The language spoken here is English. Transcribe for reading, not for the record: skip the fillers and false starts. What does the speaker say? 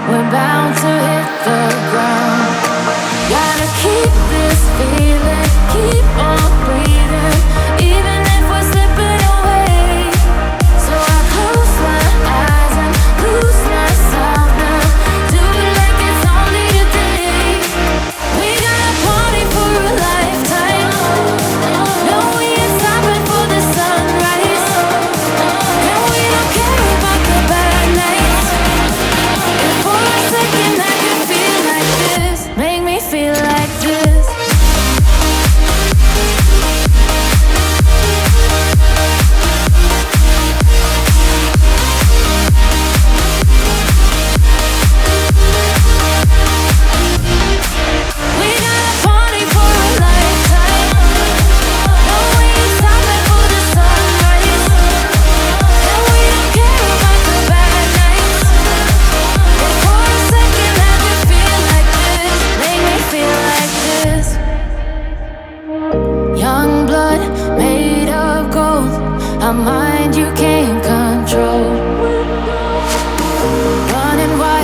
we're bound to hit the ground. Gotta keep this feeling, keep on breathing, even if we're slipping away. So I close my eyes and lose myself now. Do it like it's only today. We got a party for a lifetime. No, we ain't stopping for the sunrise. And we don't care about the bad nights. If for a second I can feel like this, make me feel like this. We got a party for a lifetime. No, we ain't stopping for the sunrise. And we don't care about the bad nights. If for a second I can feel like this, make me feel like this. Young blood made of gold, a mind you can't control. Running wild.